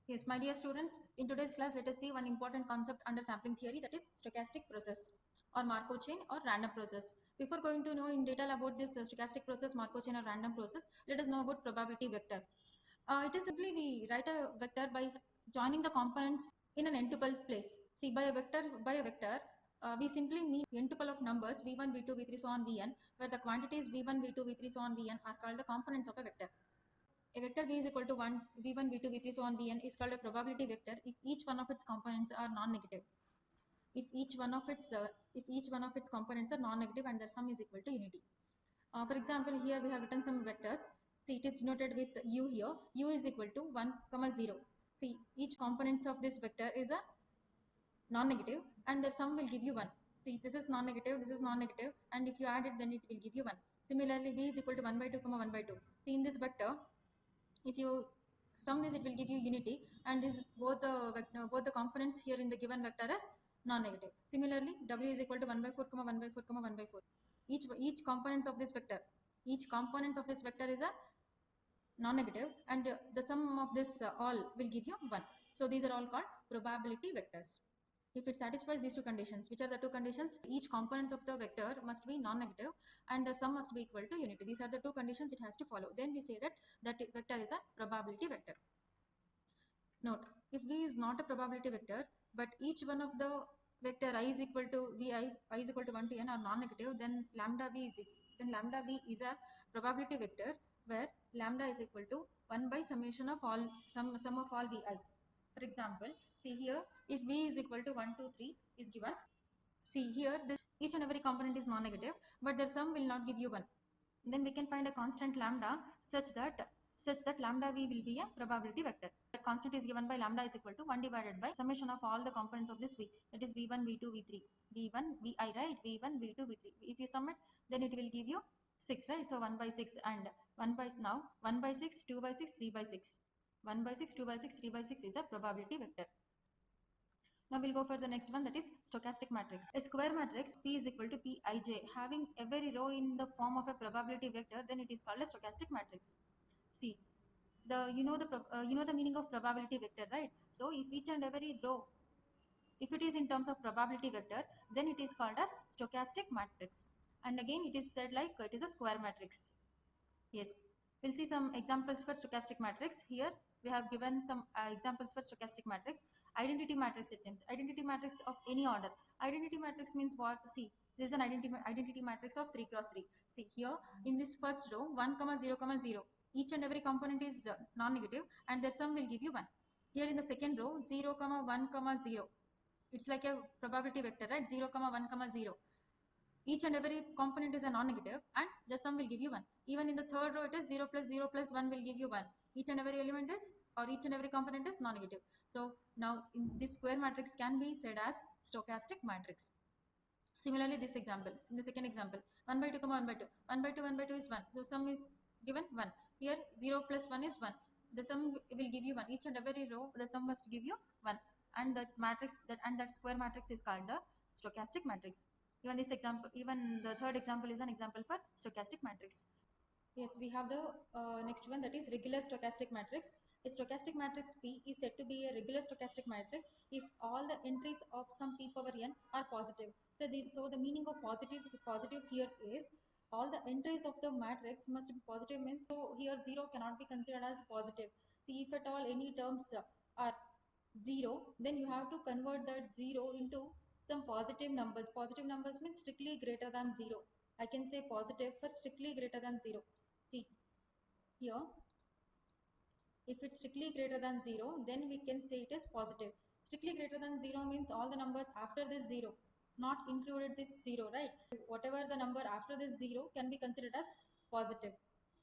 Yes, my dear students, in today's class, let us see one important concept under sampling theory, that is stochastic process or Markov chain or random process. Before going to know in detail about this stochastic process, Markov chain or random process, let us know about probability vector. It is simply we write a vector by joining the components in an n-tuple place. See, by a vector, we simply mean n-tuple of numbers v1, v2, v3, so on, vn, where the quantities v1, v2, v3, so on, vn are called the components of a vector. A vector v is equal to 1, v1, v2, v3, so on, vn is called a probability vector if each one of its components are non-negative. If each one of its components are non-negative and their sum is equal to unity. For example, here we have written some vectors. See, it is denoted with u here. U is equal to 1, 0. See, each components of this vector is a non-negative and the sum will give you 1. See, this is non-negative, and if you add it, then it will give you 1. Similarly, v is equal to 1 by 2, 1 by 2. See, in this vector, if you sum this, it will give you unity, and this both the components here in the given vector is non-negative. Similarly, w is equal to 1 by 4, 1 by 4, 1 by 4. Each components of this vector, each components of this vector is a non-negative, and the sum of this all will give you 1. So these are all called probability vectors. If it satisfies these two conditions, which are the two conditions? Each components of the vector must be non-negative and the sum must be equal to unity. These are the two conditions it has to follow. Then we say that that vector is a probability vector. Note, if v is not a probability vector, but each one of the vector I is equal to vi, I is equal to 1 to n are non-negative, then lambda v is a probability vector where lambda is equal to 1 by summation of all sum of all vi. For example, see here, if v is equal to 1, 2, 3 is given. See here, this each and every component is non-negative, but their sum will not give you 1. Then we can find a constant lambda such that lambda v will be a probability vector. That constant is given by lambda is equal to 1 divided by summation of all the components of this v, that is v1, v2, v3, v1 vi, right, v1, v2, v3. If you sum it, then it will give you 6, right? So 1 by 6 and 1 by, now 1 by 6, 2 by 6, 3 by 6. 1 by 6, 2 by 6, 3 by 6 is a probability vector. Now we'll go for the next one, that is stochastic matrix. A square matrix P is equal to Pij having every row in the form of a probability vector, then it is called a stochastic matrix. See, you know the meaning of probability vector, right? So if each and every row, if it is in terms of probability vector, then it is called as stochastic matrix. And again, it is said like it is a square matrix. Yes, we'll see some examples for stochastic matrix. Here we have given some examples for stochastic matrix. Identity matrix, it seems. Identity matrix of any order. Identity matrix means what? See, there is an identity matrix of 3 cross 3. See here in this first row, 1, 0, 0. Each and every component is non-negative and the sum will give you 1. Here in the second row, 0, 1, 0. It's like a probability vector, right? 0, 1, 0. Each and every component is a non-negative and the sum will give you 1. Even in the third row, it is 0 plus 1 will give you 1. Each and every element is, or each and every component is non-negative. So now in this square matrix can be said as stochastic matrix. Similarly, this example, in the second example, 1 by 2, 1 by 2. 1 by 2, 1 by 2 is 1. The sum is given 1. Here 0 plus 1 is 1. The sum will give you 1. Each and every row, the sum must give you 1. And that square matrix is called the stochastic matrix. Even the third example is an example for stochastic matrix. Yes, we have the next one, that is regular stochastic matrix. A stochastic matrix P is said to be a regular stochastic matrix if all the entries of some P power n are positive. So the meaning of positive here is all the entries of the matrix must be positive, means so here 0 cannot be considered as positive. See, if at all any terms are 0, then you have to convert that 0 into some positive numbers. Positive numbers means strictly greater than 0. I can say positive for strictly greater than 0. See here, if it's strictly greater than 0, then we can say it is positive. Strictly greater than 0 means all the numbers after this 0, not included this 0, right? Whatever the number after this 0 can be considered as positive.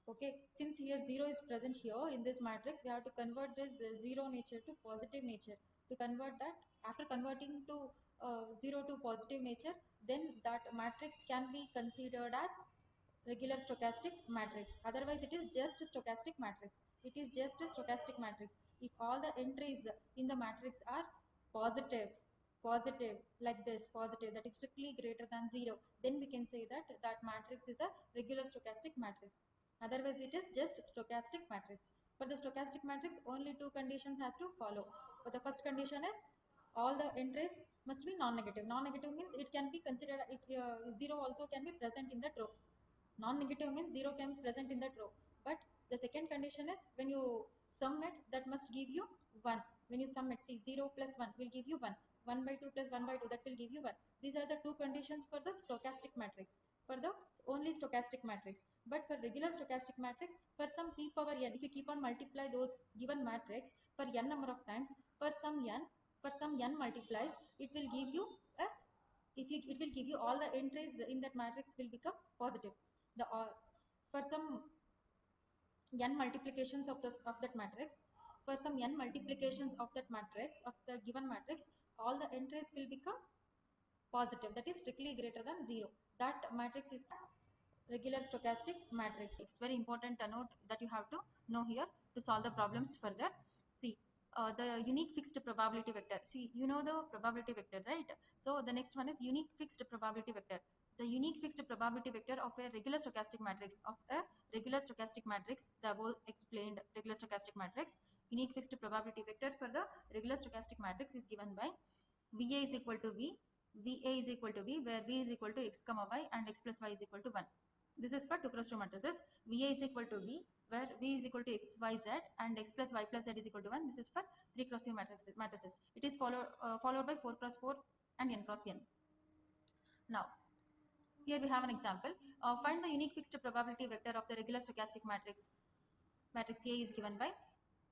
Okay, since here 0 is present here in this matrix, we have to convert this 0 nature to positive nature. To convert that, after converting to 0 to positive nature, then that matrix can be considered as regular stochastic matrix. Otherwise it is just a stochastic matrix. It is just a stochastic matrix if all the entries in the matrix are positive like this, positive, that is strictly greater than 0, then we can say that that matrix is a regular stochastic matrix. Otherwise it is just stochastic matrix. For the stochastic matrix, only two conditions has to follow. But the first condition is all the entries must be non-negative. Non-negative means it can be considered, zero also can be present in that row. Non-negative means zero can be present in that row. But the second condition is when you sum it, that must give you 1. When you sum it, see 0 plus 1 will give you 1. 1 by 2 plus 1 by 2, that will give you 1. These are the two conditions for the stochastic matrix, for the only stochastic matrix. But for regular stochastic matrix, for some p power n, if you keep on multiply those given matrix for n number of times, for some n multiplies, it will give you a, it will give you all the entries in that matrix will become positive. The for some n multiplications of this of that matrix, for some n multiplications of that matrix, of the given matrix, all the entries will become positive, that is strictly greater than 0. That matrix is regular stochastic matrix. It's very important to note that you have to know here to solve the problems further. See, the unique fixed probability vector. See, you know the probability vector, right? So the next one is unique fixed probability vector. The unique fixed probability vector of a regular stochastic matrix, the above explained regular stochastic matrix, unique fixed probability vector for the regular stochastic matrix is given by VA is equal to V, VA is equal to V, where V is equal to x comma y and x plus y is equal to 1. This is for 2 cross 2 matrices. VA is equal to V, where V is equal to x, y, z and x plus y plus z is equal to 1. This is for 3 cross 3 matrices. It is followed by 4 cross 4 and n cross n. Now, here we have an example. Find the unique fixed probability vector of the regular stochastic matrix. Matrix A is given by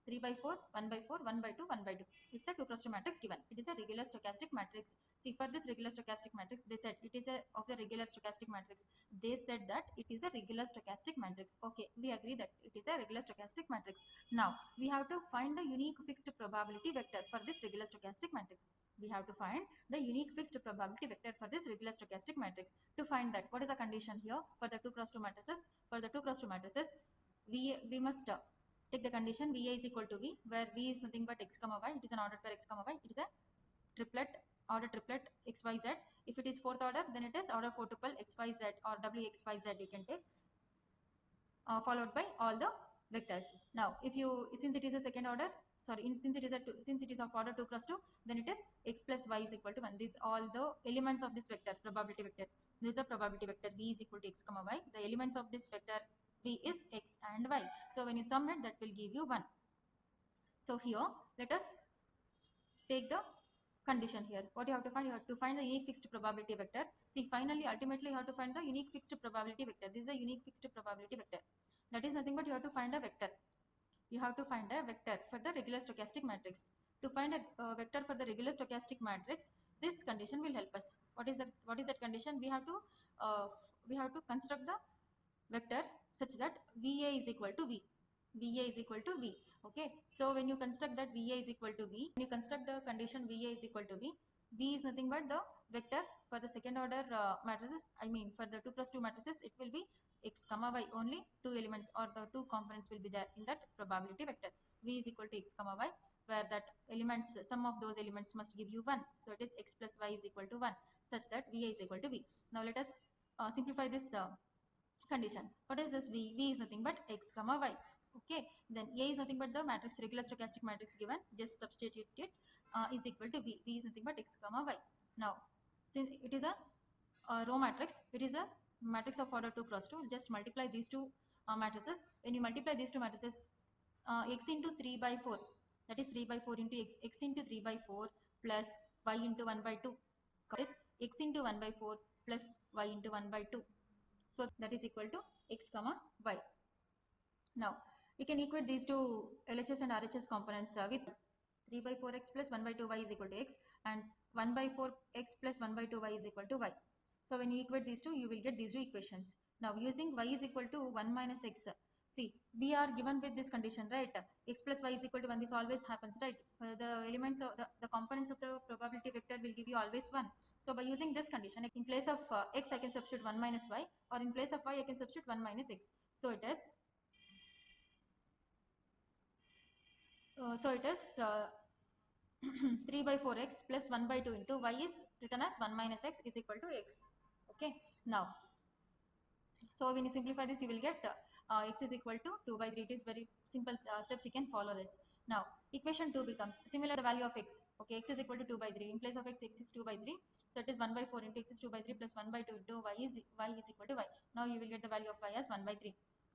3 by 4, 1 by 4, 1 by 2, 1 by 2. It's a 2 cross 2 matrix given. It is a regular stochastic matrix. See, for this regular stochastic matrix, they said it is a of the regular stochastic matrix. They said that it is a regular stochastic matrix. Okay, we agree that it is a regular stochastic matrix. Now, we have to find the unique fixed probability vector for this regular stochastic matrix. We have to find the unique fixed probability vector for this regular stochastic matrix. To find that, what is the condition here for the 2 cross 2 matrices? For the 2 cross 2 matrices, we must take the condition VA is equal to V, where V is nothing but x comma y. It is an ordered pair x comma y. It is a triplet, order triplet x y z. If it is fourth order, then it is order 4 tuple x y z or w x y z you can take, followed by all the vectors. Now, if you, since it is a second order, sorry, since it is of order 2 cross 2, then it is x plus y is equal to 1. These all the elements of this vector, probability vector. This is a probability vector V is equal to x comma y. The elements of this vector V is x and y. So when you sum it, that will give you 1. So here, let us take the condition here. What you have to find? You have to find the unique fixed probability vector. See, finally, ultimately, you have to find the unique fixed probability vector. This is a unique fixed probability vector. That is nothing but you have to find a vector. You have to find a vector for the regular stochastic matrix. To find a vector for the regular stochastic matrix, this condition will help us. What is that condition? We have to construct the vector such that VA is equal to V. VA is equal to V. Okay. So when you construct that VA is equal to V, when you construct the condition VA is equal to V, V is nothing but the vector for the second order matrices. I mean for the 2 plus 2 matrices, it will be x comma y. Only two elements or the two components will be there in that probability vector. V is equal to x comma y, where that elements, sum of those elements must give you 1. So it is x plus y is equal to 1, such that VA is equal to V. Now let us simplify this condition. What is this V? V is nothing but x comma y. Okay, then A is nothing but the matrix, regular stochastic matrix given, just substitute it, is equal to V. V is nothing but x comma y. Now, since it is a row matrix, it is a matrix of order 2 cross 2, just multiply these two matrices. When you multiply these two matrices, x into 3 by 4, that is 3 by 4 into x into 3 by 4 plus y into 1 by 2, that is x into 1 by 4 plus y into 1 by 2. So that is equal to x comma y. Now we can equate these two LHS and RHS components with 3 by 4x plus 1 by 2y is equal to x, and 1 by 4x plus 1 by 2y is equal to y. So when you equate these two, you will get these two equations. Now using y is equal to 1 minus x. See, we are given with this condition, right? X plus y is equal to 1. This always happens, right? The elements of the components of the probability vector will give you always 1. So by using this condition, in place of x, I can substitute 1 minus y, or in place of y, I can substitute 1 minus x. So it is 3 by 4x plus 1 by 2 into y is written as 1 minus x is equal to x. Okay. Now, so when you simplify this, you will get x is equal to 2 by 3. It is very simple steps, you can follow this. Now equation 2 becomes similar the value of x. Okay, x is equal to 2 by 3. In place of x is 2 by 3. So it is 1 by 4 into x is 2 by 3 plus 1 by 2 into y is equal to y. Now you will get the value of y as 1 by 3.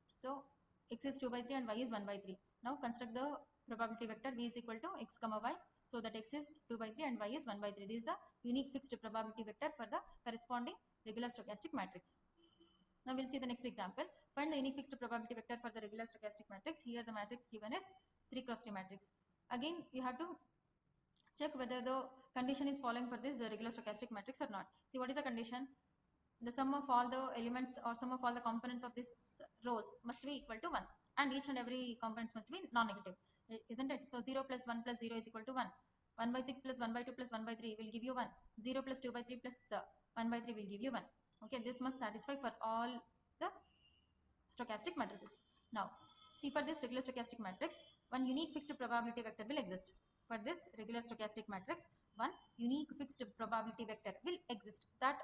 So x is 2 by 3 and y is 1 by 3. Now construct the probability vector v is equal to x comma y, so that x is 2 by 3 and y is 1 by 3. This is the unique fixed probability vector for the corresponding regular stochastic matrix. Now we'll see the next example. Find the unique fixed probability vector for the regular stochastic matrix. Here the matrix given is 3 cross 3 matrix. Again you have to check whether the condition is following for this regular stochastic matrix or not. See, what is the condition? The sum of all the elements or sum of all the components of this rows must be equal to 1, and each and every components must be non-negative, isn't it? So 0 plus 1 plus 0 is equal to 1. 1 by 6 plus 1 by 2 plus 1 by 3 will give you 1. 0 plus 2 by 3 plus 1 by 3 will give you 1. Okay, this must satisfy for all the stochastic matrices. Now see, for this regular stochastic matrix, one unique fixed probability vector will exist. For this regular stochastic matrix, one unique fixed probability vector will exist. That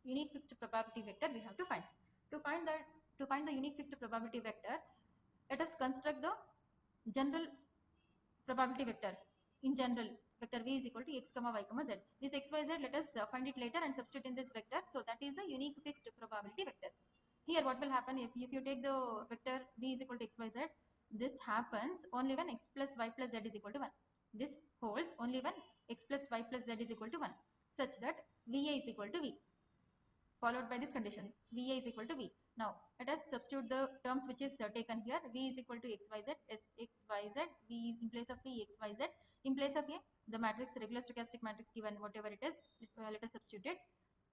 unique fixed probability vector we have to find. To find the unique fixed probability vector, let us construct the general probability vector. In general, vector v is equal to x comma y comma z. This x y z, let us find it later and substitute in this vector. So that is the unique fixed probability vector. Here what will happen if you take the vector v is equal to x y z, this happens only when x plus y plus z is equal to 1. This holds only when x plus y plus z is equal to 1, such that va is equal to v, followed by this condition va is equal to v. Now let us substitute the terms which is taken here. V is equal to xyz is xyz, v in place of v xyz, in place of a the matrix regular stochastic matrix given whatever it is, let us substitute it,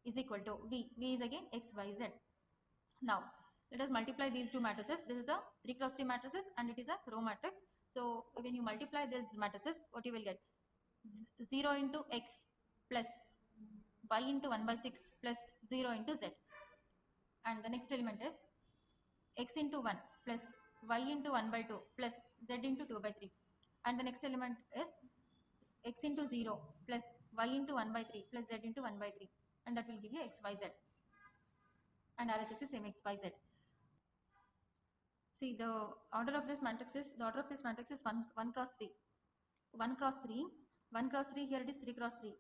is equal to v is again xyz. Now let us multiply these two matrices. This is a 3 cross 3 matrices and it is a row matrix. So when you multiply these matrices, what you will get? 0 into x plus y into 1 by 6 plus 0 into z, and the next element is x into 1 plus y into 1 by 2 plus z into 2 by 3, and the next element is x into 0 plus y into 1 by 3 plus z into 1 by 3, and that will give you x by z, and RHS is same x by z. See, the order of this matrix is 1 cross 3, 1 cross 3, 1 cross 3, here it is 3 cross 3,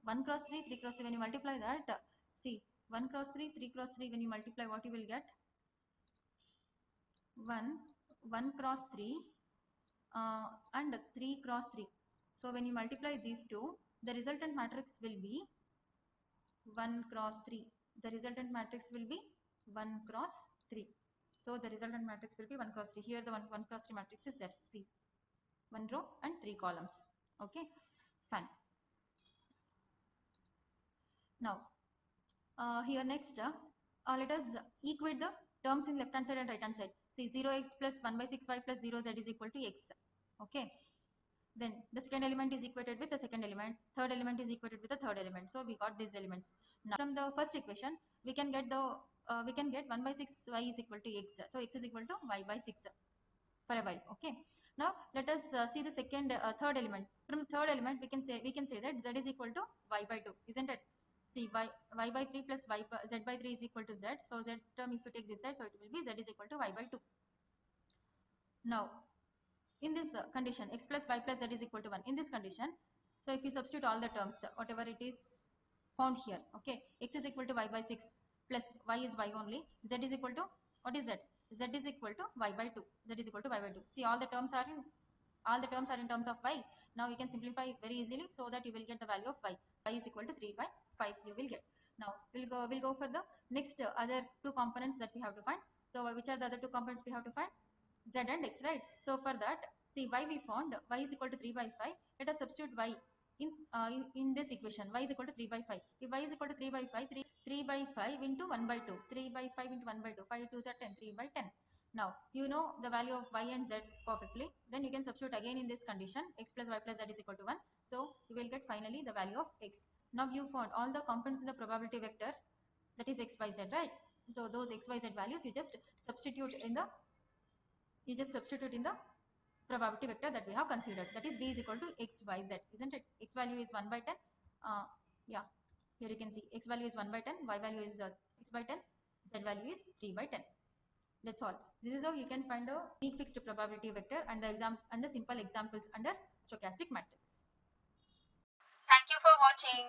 1 cross 3, 3 cross 3. When you multiply that, see, 1 cross 3, 3 cross 3, when you multiply, what you will get? 1 cross 3 and 3 cross 3. So when you multiply these two, the resultant matrix will be 1 cross 3. The resultant matrix will be 1 cross 3. So the resultant matrix will be 1 cross 3. Here the 1 cross 3 matrix is there. See, 1 row and 3 columns. Okay, fine. Now here next, let us equate the terms in left hand side and right hand side. See, 0x plus 1 by 6y plus 0z is equal to x. Okay, then the second element is equated with the second element, third element is equated with the third element. So we got these elements. Now from the first equation we can get the 1 by 6y is equal to x. So x is equal to y by 6 for a while. Okay, now let us see the second third element. From third element we can say that z is equal to y by 2, isn't it? See, y by 3 plus z by 3 is equal to z. So z term, if you take this side, so it will be z is equal to y by 2. Now in this condition, x plus y plus z is equal to 1. In this condition, so if you substitute all the terms, whatever it is found here, okay, x is equal to y by 6 plus y is y only, z is equal to, what is that? Z is equal to y by 2. Z is equal to y by 2. See, all the terms are in terms of y. Now we can simplify very easily, so that you will get the value of y. So y is equal to 3 by 5 you will get. Now we'll go for the next other two components that we have to find. So which are the other two components we have to find? Z and x, right? So for that, see, y we found y is equal to 3 by 5. Let us substitute y in this equation. Y is equal to 3 by 5. If y is equal to 3 by 5, 3 by 5 into 1 by 2. 3 by 5 into 1 by 2. 5 2 is 10. 3 by 10. Now you know the value of y and z perfectly. Then you can substitute again in this condition. X plus y plus z is equal to 1. So you will get finally the value of x. Now you found all the components in the probability vector, that is x by z, right? So those x by z values you just substitute in the probability vector that we have considered, that is v is equal to x by z, isn't it? X value is 1 by 10. Yeah, here you can see x value is 1 by 10, y value is x by 10, z value is 3 by 10. That's all. This is how you can find a unique fixed probability vector and the simple examples under stochastic matrix. Thank you for watching.